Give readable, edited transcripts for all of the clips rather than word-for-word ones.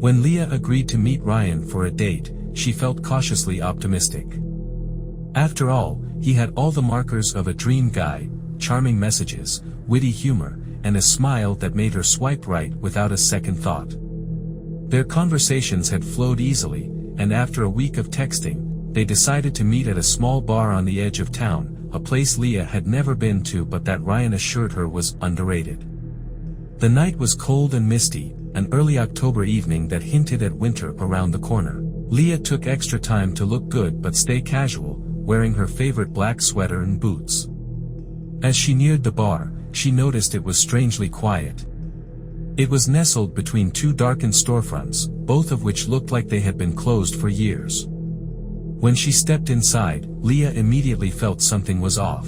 When Leah agreed to meet Ryan for a date, she felt cautiously optimistic. After all, he had all the markers of a dream guy: charming messages, witty humor, and a smile that made her swipe right without a second thought. Their conversations had flowed easily, and after a week of texting, they decided to meet at a small bar on the edge of town, a place Leah had never been to but that Ryan assured her was underrated. The night was cold and misty, an early October evening that hinted at winter around the corner. Leah took extra time to look good but stay casual, wearing her favorite black sweater and boots. As she neared the bar, she noticed it was strangely quiet. It was nestled between two darkened storefronts, both of which looked like they had been closed for years. When she stepped inside, Leah immediately felt something was off.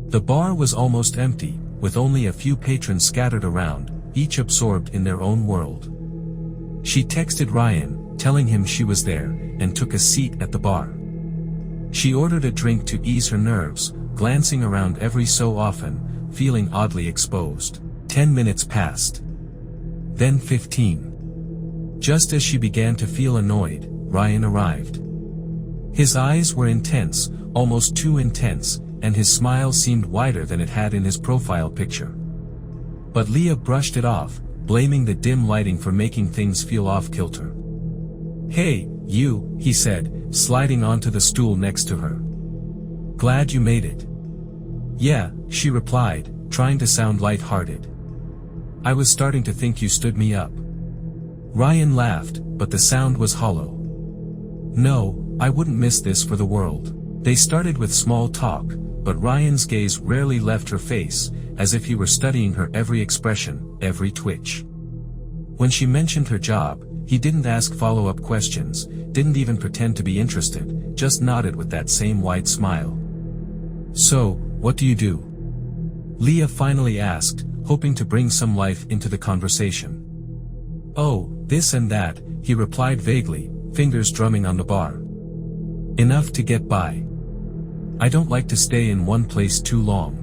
The bar was almost empty, with only a few patrons scattered around, each absorbed in their own world. She texted Ryan, telling him she was there, and took a seat at the bar. She ordered a drink to ease her nerves, glancing around every so often, feeling oddly exposed. 10 minutes passed. Then 15. Just as she began to feel annoyed, Ryan arrived. His eyes were intense, almost too intense, and his smile seemed wider than it had in his profile picture. But Leah brushed it off, blaming the dim lighting for making things feel off-kilter. "Hey, you," he said, sliding onto the stool next to her. "Glad you made it." "Yeah," she replied, trying to sound light-hearted. "I was starting to think you stood me up." Ryan laughed, but the sound was hollow. "No, I wouldn't miss this for the world." They started with small talk, but Ryan's gaze rarely left her face, as if he were studying her every expression, every twitch. When she mentioned her job, he didn't ask follow-up questions, didn't even pretend to be interested, just nodded with that same wide smile. "So, what do you do?" Leah finally asked, hoping to bring some life into the conversation. "Oh, this and that," he replied vaguely, fingers drumming on the bar. "Enough to get by. I don't like to stay in one place too long."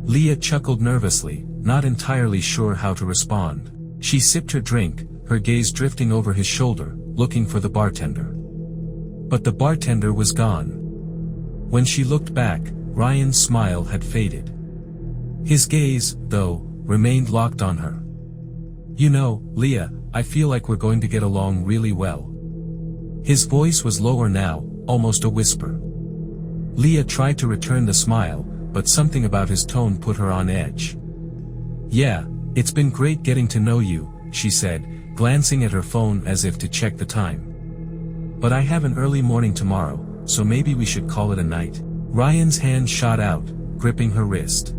Leah chuckled nervously, not entirely sure how to respond. She sipped her drink, her gaze drifting over his shoulder, looking for the bartender. But the bartender was gone. When she looked back, Ryan's smile had faded. His gaze, though, remained locked on her. "You know, Leah, I feel like we're going to get along really well." His voice was lower now, almost a whisper. Leah tried to return the smile, but something about his tone put her on edge. "Yeah, it's been great getting to know you," she said, glancing at her phone as if to check the time. "But I have an early morning tomorrow, so maybe we should call it a night." Ryan's hand shot out, gripping her wrist.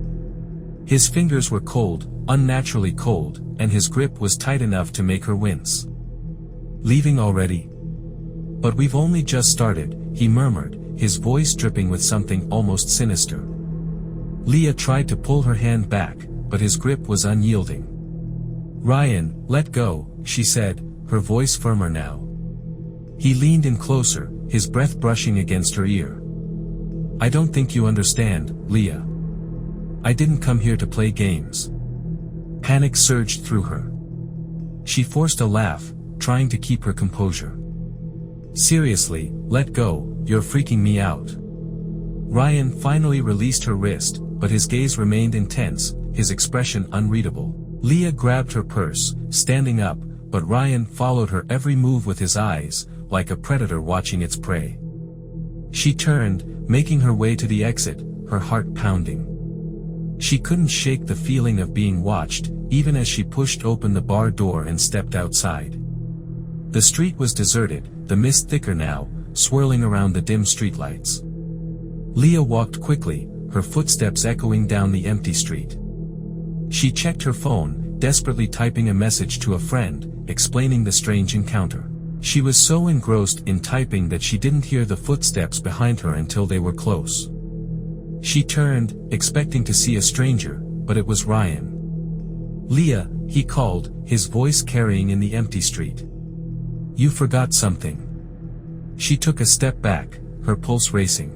His fingers were cold, unnaturally cold, and his grip was tight enough to make her wince. "Leaving already?" "But we've only just started," he murmured, his voice dripping with something almost sinister. Leah tried to pull her hand back, but his grip was unyielding. "Ryan, let go," she said, her voice firmer now. He leaned in closer, his breath brushing against her ear. "I don't think you understand, Leah. I didn't come here to play games." Panic surged through her. She forced a laugh, trying to keep her composure. "Seriously, let go, you're freaking me out." Ryan finally released her wrist, but his gaze remained intense, his expression unreadable. Leah grabbed her purse, standing up, but Ryan followed her every move with his eyes, like a predator watching its prey. She turned, making her way to the exit, her heart pounding. She couldn't shake the feeling of being watched, even as she pushed open the bar door and stepped outside. The street was deserted, the mist thicker now, swirling around the dim streetlights. Leah walked quickly, her footsteps echoing down the empty street. She checked her phone, desperately typing a message to a friend, explaining the strange encounter. She was so engrossed in typing that she didn't hear the footsteps behind her until they were close. She turned, expecting to see a stranger, but it was Ryan. "Leah," he called, his voice carrying in the empty street. "You forgot something." She took a step back, her pulse racing.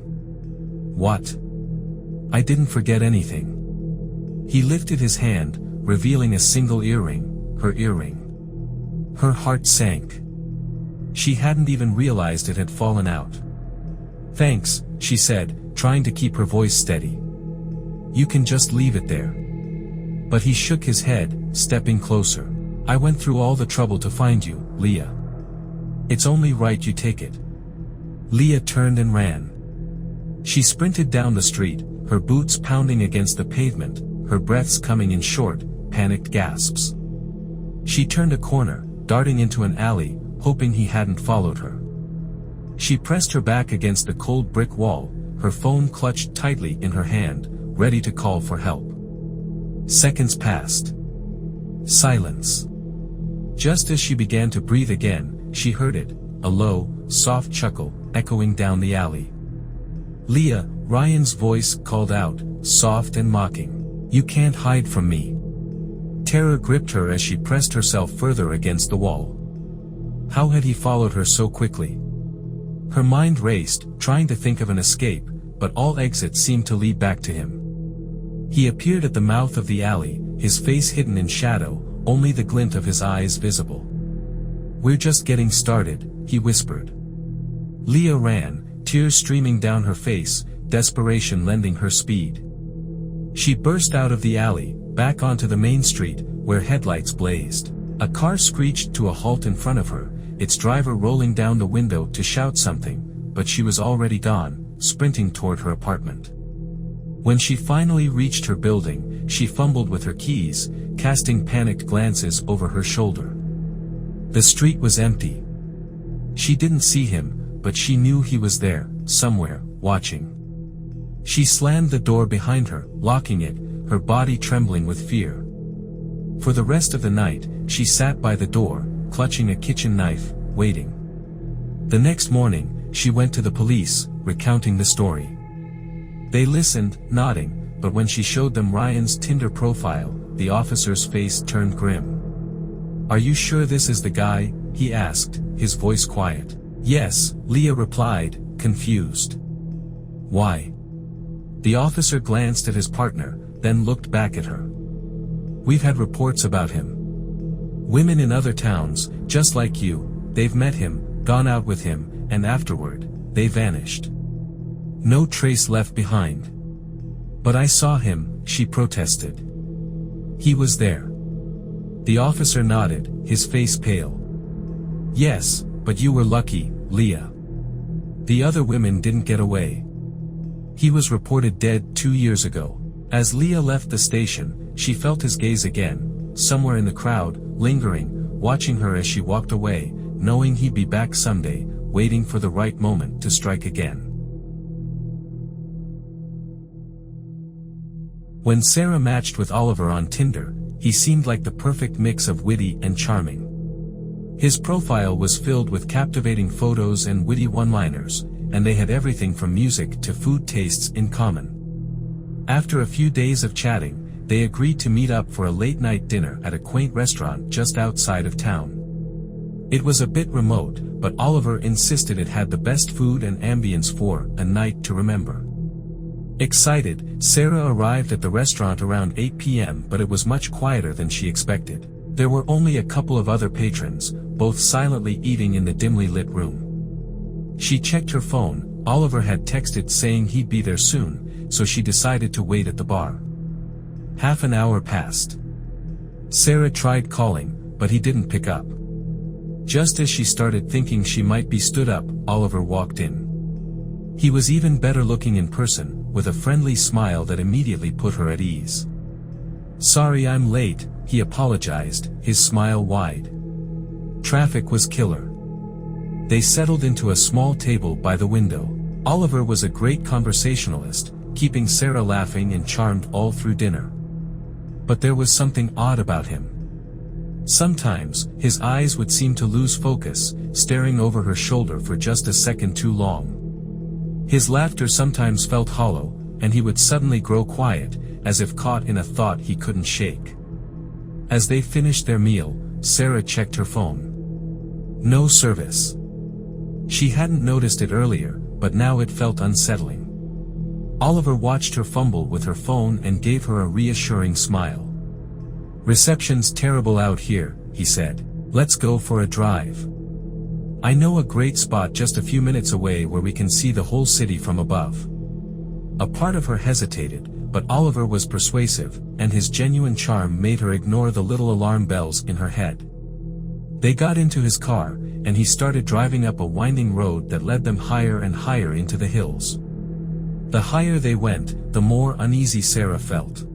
"What?" "I didn't forget anything." He lifted his hand, revealing a single earring, her earring. Her heart sank. She hadn't even realized it had fallen out. "Thanks," she said, trying to keep her voice steady. "You can just leave it there." But he shook his head, stepping closer. "I went through all the trouble to find you, Leah. It's only right you take it." Leah turned and ran. She sprinted down the street, her boots pounding against the pavement, her breaths coming in short, panicked gasps. She turned a corner, darting into an alley, hoping he hadn't followed her. She pressed her back against the cold brick wall, her phone clutched tightly in her hand, ready to call for help. Seconds passed. Silence. Just as she began to breathe again, she heard it, a low, soft chuckle, echoing down the alley. "Leah," Ryan's voice called out, soft and mocking. "You can't hide from me." Terror gripped her as she pressed herself further against the wall. How had he followed her so quickly? Her mind raced, trying to think of an escape, but all exits seemed to lead back to him. He appeared at the mouth of the alley, his face hidden in shadow, only the glint of his eyes visible. "We're just getting started," he whispered. Leah ran, tears streaming down her face, desperation lending her speed. She burst out of the alley, back onto the main street, where headlights blazed. A car screeched to a halt in front of her, its driver rolling down the window to shout something, but she was already gone, sprinting toward her apartment. When she finally reached her building, she fumbled with her keys, casting panicked glances over her shoulder. The street was empty. She didn't see him, but she knew he was there, somewhere, watching. She slammed the door behind her, locking it, her body trembling with fear. For the rest of the night, she sat by the door, clutching a kitchen knife, waiting. The next morning, she went to the police, recounting the story. They listened, nodding, but when she showed them Ryan's Tinder profile, the officer's face turned grim. "Are you sure this is the guy?" he asked, his voice quiet. "Yes," Leah replied, confused. "Why?" The officer glanced at his partner, then looked back at her. "We've had reports about him. Women in other towns, just like you, they've met him, gone out with him, and afterward, they vanished. No trace left behind." "But I saw him," she protested. "He was there." The officer nodded, his face pale. "Yes, but you were lucky, Leah. The other women didn't get away. He was reported dead 2 years ago." As Leah left the station, she felt his gaze again, somewhere in the crowd, lingering, watching her as she walked away, knowing he'd be back someday, waiting for the right moment to strike again. When Sarah matched with Oliver on Tinder, he seemed like the perfect mix of witty and charming. His profile was filled with captivating photos and witty one-liners, and they had everything from music to food tastes in common. After a few days of chatting, they agreed to meet up for a late-night dinner at a quaint restaurant just outside of town. It was a bit remote, but Oliver insisted it had the best food and ambience for a night to remember. Excited, Sarah arrived at the restaurant around 8 p.m. but it was much quieter than she expected. There were only a couple of other patrons, both silently eating in the dimly lit room. She checked her phone, Oliver had texted saying he'd be there soon, so she decided to wait at the bar. Half an hour passed. Sarah tried calling, but he didn't pick up. Just as she started thinking she might be stood up, Oliver walked in. He was even better looking in person, with a friendly smile that immediately put her at ease. "Sorry I'm late," he apologized, his smile wide. Traffic was killer. They settled into a small table by the window. Oliver was a great conversationalist, keeping Sarah laughing and charmed all through dinner. But there was something odd about him. Sometimes, his eyes would seem to lose focus, staring over her shoulder for just a second too long. His laughter sometimes felt hollow, and he would suddenly grow quiet, as if caught in a thought he couldn't shake. As they finished their meal, Sarah checked her phone. No service. She hadn't noticed it earlier, but now it felt unsettling. Oliver watched her fumble with her phone and gave her a reassuring smile. "Reception's terrible out here," he said. Let's go for a drive. I know a great spot just a few minutes away where we can see the whole city from above. A part of her hesitated, but Oliver was persuasive, and his genuine charm made her ignore the little alarm bells in her head. They got into his car, and he started driving up a winding road that led them higher and higher into the hills. The higher they went, the more uneasy Sarah felt.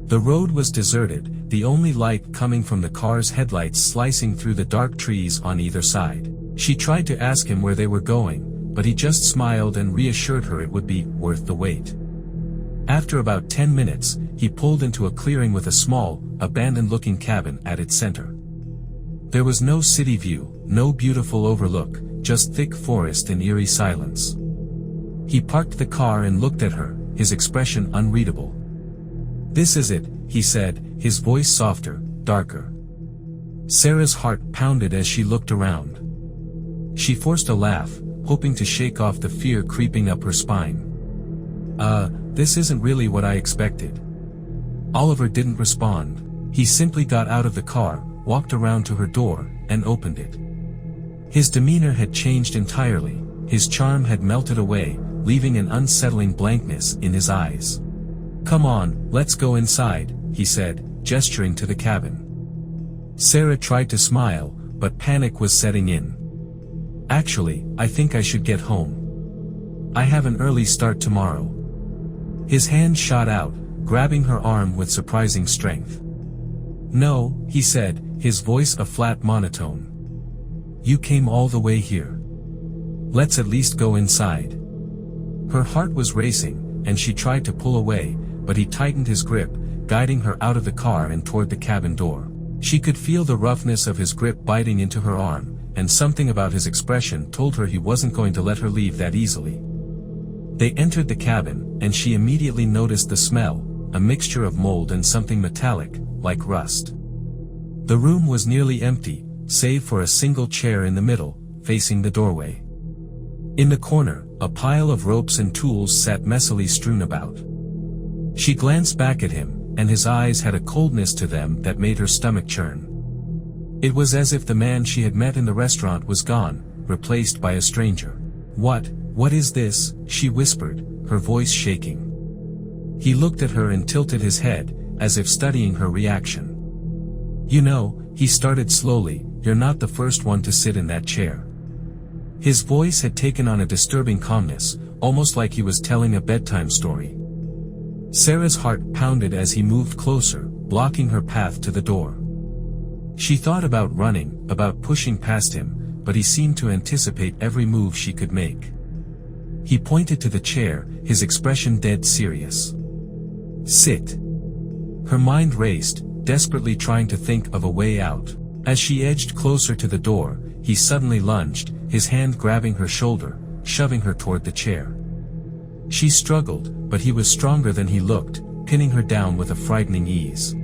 The road was deserted, the only light coming from the car's headlights slicing through the dark trees on either side. She tried to ask him where they were going, but he just smiled and reassured her it would be worth the wait. After about 10 minutes, he pulled into a clearing with a small, abandoned-looking cabin at its center. There was no city view, no beautiful overlook, just thick forest and eerie silence. He parked the car and looked at her, his expression unreadable. "This is it," he said, his voice softer, darker. Sarah's heart pounded as she looked around. She forced a laugh, hoping to shake off the fear creeping up her spine. This isn't really what I expected." Oliver didn't respond. He simply got out of the car, walked around to her door, and opened it. His demeanor had changed entirely, his charm had melted away, leaving an unsettling blankness in his eyes. "Come on, let's go inside," he said, gesturing to the cabin. Sarah tried to smile, but panic was setting in. "Actually, I think I should get home. I have an early start tomorrow." His hand shot out, grabbing her arm with surprising strength. "No," he said, his voice a flat monotone. "You came all the way here. Let's at least go inside." Her heart was racing, and she tried to pull away, but he tightened his grip, guiding her out of the car and toward the cabin door. She could feel the roughness of his grip biting into her arm, and something about his expression told her he wasn't going to let her leave that easily. They entered the cabin, and she immediately noticed the smell, a mixture of mold and something metallic, like rust. The room was nearly empty, save for a single chair in the middle, facing the doorway. In the corner, a pile of ropes and tools sat messily strewn about. She glanced back at him, and his eyes had a coldness to them that made her stomach churn. It was as if the man she had met in the restaurant was gone, replaced by a stranger. What is this?" she whispered, her voice shaking. He looked at her and tilted his head, as if studying her reaction. "You know," he started slowly, "you're not the first one to sit in that chair." His voice had taken on a disturbing calmness, almost like he was telling a bedtime story. Sarah's heart pounded as he moved closer, blocking her path to the door. She thought about running, about pushing past him, but he seemed to anticipate every move she could make. He pointed to the chair, his expression dead serious. "Sit." Her mind raced, desperately trying to think of a way out. As she edged closer to the door, he suddenly lunged, his hand grabbing her shoulder, shoving her toward the chair. She struggled, but he was stronger than he looked, pinning her down with a frightening ease.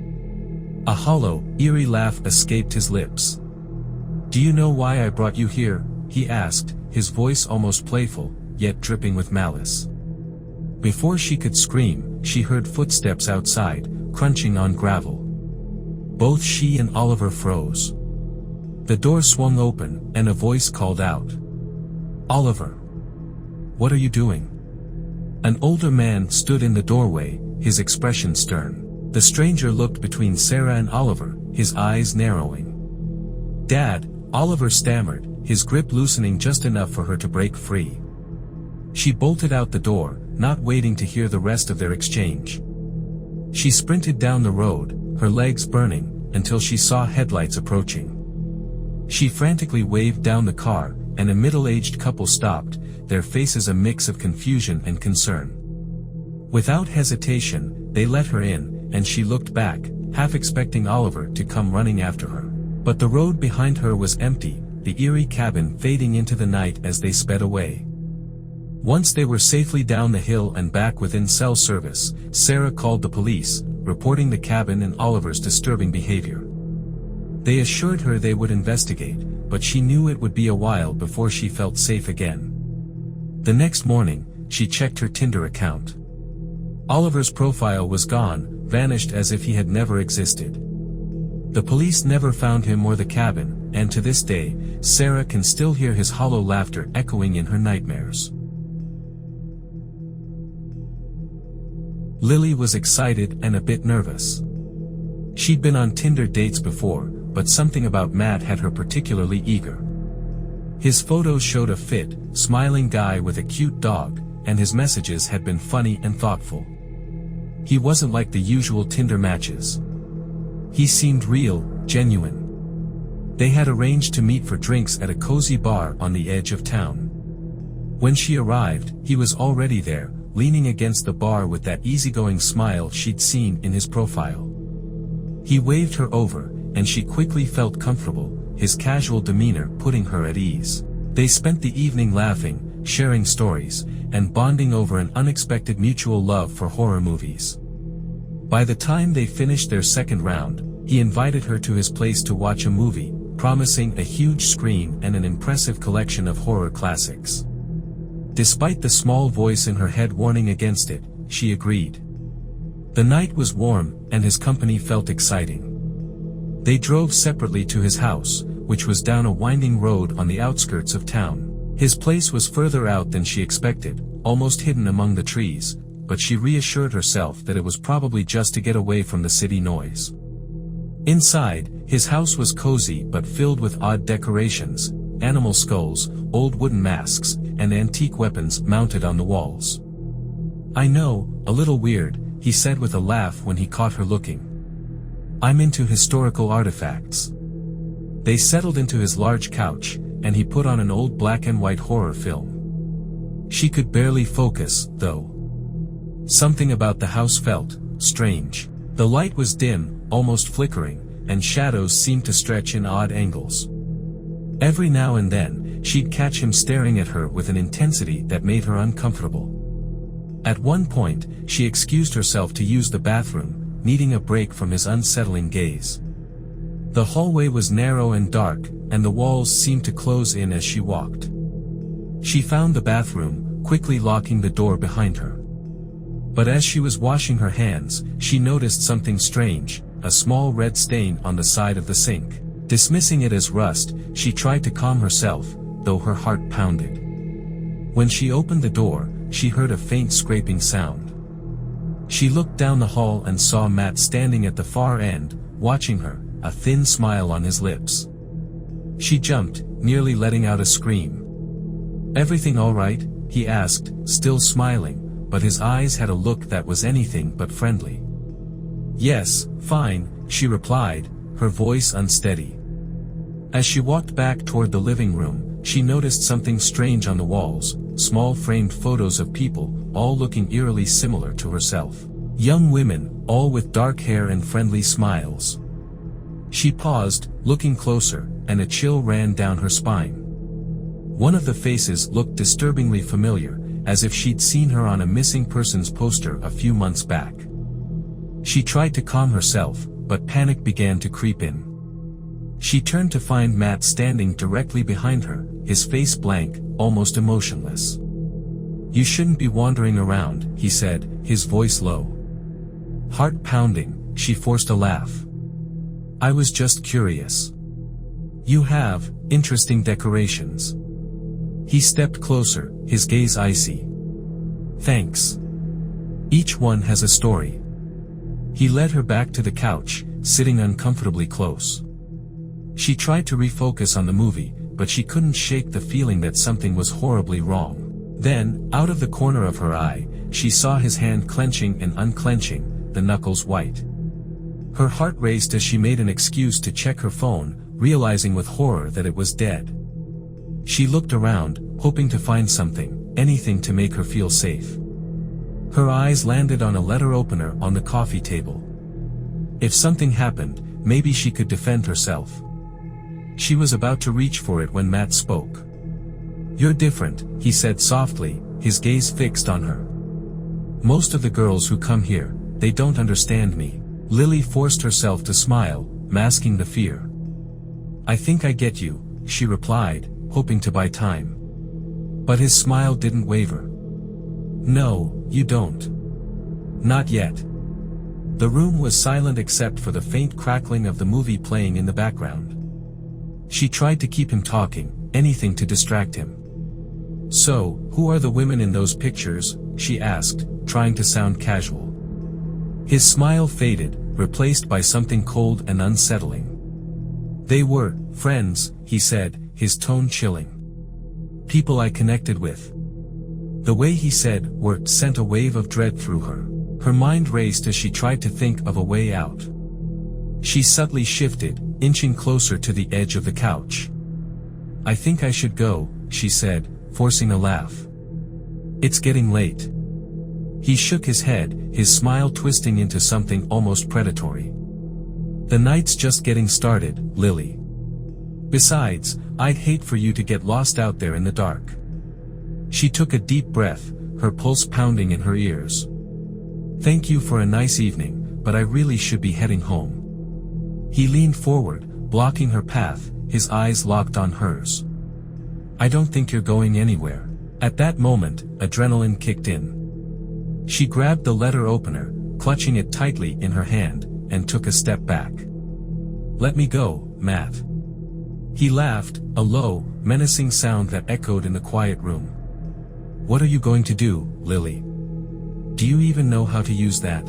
A hollow, eerie laugh escaped his lips. "Do you know why I brought you here?" he asked, his voice almost playful, yet dripping with malice. Before she could scream, she heard footsteps outside, crunching on gravel. Both she and Oliver froze. The door swung open, and a voice called out. "Oliver! What are you doing?" An older man stood in the doorway, his expression stern. The stranger looked between Sarah and Oliver, his eyes narrowing. "Dad," Oliver stammered, his grip loosening just enough for her to break free. She bolted out the door, not waiting to hear the rest of their exchange. She sprinted down the road, her legs burning, until she saw headlights approaching. She frantically waved down the car, and a middle-aged couple stopped, their faces a mix of confusion and concern. Without hesitation, they let her in, and she looked back, half expecting Oliver to come running after her. But the road behind her was empty, the eerie cabin fading into the night as they sped away. Once they were safely down the hill and back within cell service, Sarah called the police, reporting the cabin and Oliver's disturbing behavior. They assured her they would investigate, but she knew it would be a while before she felt safe again. The next morning, she checked her Tinder account. Oliver's profile was gone, vanished as if he had never existed. The police never found him or the cabin, and to this day, Sarah can still hear his hollow laughter echoing in her nightmares. Lily was excited and a bit nervous. She'd been on Tinder dates before, but something about Matt had her particularly eager. His photos showed a fit, smiling guy with a cute dog, and his messages had been funny and thoughtful. He wasn't like the usual Tinder matches. He seemed real, genuine. They had arranged to meet for drinks at a cozy bar on the edge of town. When she arrived, he was already there, leaning against the bar with that easygoing smile she'd seen in his profile. He waved her over, and she quickly felt comfortable, his casual demeanor putting her at ease. They spent the evening laughing, sharing stories, and bonding over an unexpected mutual love for horror movies. By the time they finished their second round, he invited her to his place to watch a movie, promising a huge screen and an impressive collection of horror classics. Despite the small voice in her head warning against it, she agreed. The night was warm, and his company felt exciting. They drove separately to his house, which was down a winding road on the outskirts of town. His place was further out than she expected, almost hidden among the trees, but she reassured herself that it was probably just to get away from the city noise. Inside, his house was cozy but filled with odd decorations, animal skulls, old wooden masks, and antique weapons mounted on the walls. "I know, a little weird," he said with a laugh when he caught her looking. "I'm into historical artifacts." They settled into his large couch, and he put on an old black and white horror film. She could barely focus, though. Something about the house felt strange. The light was dim, almost flickering, and shadows seemed to stretch in odd angles. Every now and then, she'd catch him staring at her with an intensity that made her uncomfortable. At one point, she excused herself to use the bathroom, needing a break from his unsettling gaze. The hallway was narrow and dark, and the walls seemed to close in as she walked. She found the bathroom, quickly locking the door behind her. But as she was washing her hands, she noticed something strange, a small red stain on the side of the sink. Dismissing it as rust, she tried to calm herself, though her heart pounded. When she opened the door, she heard a faint scraping sound. She looked down the hall and saw Matt standing at the far end, watching her, a thin smile on his lips. She jumped, nearly letting out a scream. "Everything all right?" he asked, still smiling, but his eyes had a look that was anything but friendly. "Yes, fine," she replied, her voice unsteady. As she walked back toward the living room, she noticed something strange on the walls, small framed photos of people, all looking eerily similar to herself. Young women, all with dark hair and friendly smiles. She paused, looking closer, and a chill ran down her spine. One of the faces looked disturbingly familiar, as if she'd seen her on a missing persons poster a few months back. She tried to calm herself, but panic began to creep in. She turned to find Matt standing directly behind her, his face blank, almost emotionless. "You shouldn't be wandering around," he said, his voice low. Heart pounding, she forced a laugh. "I was just curious. You have interesting decorations." He stepped closer, his gaze icy. "Thanks. Each one has a story." He led her back to the couch, sitting uncomfortably close. She tried to refocus on the movie, but she couldn't shake the feeling that something was horribly wrong. Then, out of the corner of her eye, she saw his hand clenching and unclenching, the knuckles white. Her heart raced as she made an excuse to check her phone, realizing with horror that it was dead. She looked around, hoping to find something, anything to make her feel safe. Her eyes landed on a letter opener on the coffee table. If something happened, maybe she could defend herself. She was about to reach for it when Matt spoke. "You're different," he said softly, his gaze fixed on her. "Most of the girls who come here, they don't understand me." Lily forced herself to smile, masking the fear. "I think I get you," she replied, hoping to buy time. But his smile didn't waver. "No, you don't. Not yet." The room was silent except for the faint crackling of the movie playing in the background. She tried to keep him talking, anything to distract him. "So, who are the women in those pictures?" she asked, trying to sound casual. His smile faded, replaced by something cold and unsettling. "They were friends," he said, his tone chilling. "People I connected with." The way he said "were" sent a wave of dread through her. Her mind raced as she tried to think of a way out. She subtly shifted, inching closer to the edge of the couch. "I think I should go," she said, forcing a laugh. "It's getting late." He shook his head, his smile twisting into something almost predatory. "The night's just getting started, Lily. Besides, I'd hate for you to get lost out there in the dark." She took a deep breath, her pulse pounding in her ears. "Thank you for a nice evening, but I really should be heading home." He leaned forward, blocking her path, his eyes locked on hers. "I don't think you're going anywhere." At that moment, adrenaline kicked in. She grabbed the letter opener, clutching it tightly in her hand, and took a step back. "Let me go, Matt." He laughed, a low, menacing sound that echoed in the quiet room. "What are you going to do, Lily? Do you even know how to use that?"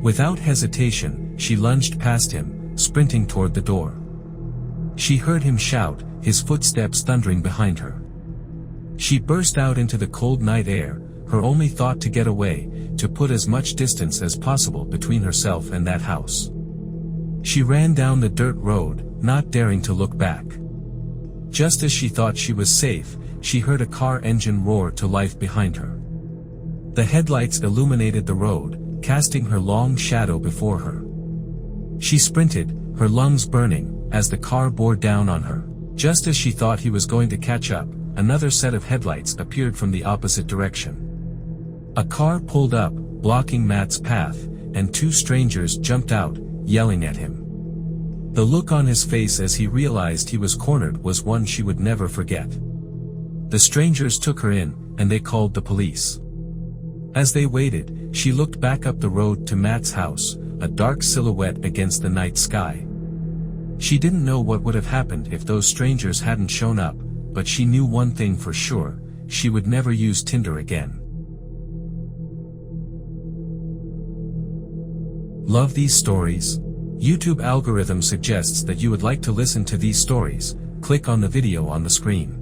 Without hesitation, she lunged past him, sprinting toward the door. She heard him shout, his footsteps thundering behind her. She burst out into the cold night air, her only thought to get away, to put as much distance as possible between herself and that house. She ran down the dirt road, not daring to look back. Just as she thought she was safe, she heard a car engine roar to life behind her. The headlights illuminated the road, casting her long shadow before her. She sprinted, her lungs burning, as the car bore down on her. Just as she thought he was going to catch up, another set of headlights appeared from the opposite direction. A car pulled up, blocking Matt's path, and two strangers jumped out, yelling at him. The look on his face as he realized he was cornered was one she would never forget. The strangers took her in, and they called the police. As they waited, she looked back up the road to Matt's house, a dark silhouette against the night sky. She didn't know what would have happened if those strangers hadn't shown up, but she knew one thing for sure: she would never use Tinder again. Love these stories? YouTube algorithm suggests that you would like to listen to these stories. Click on the video on the screen.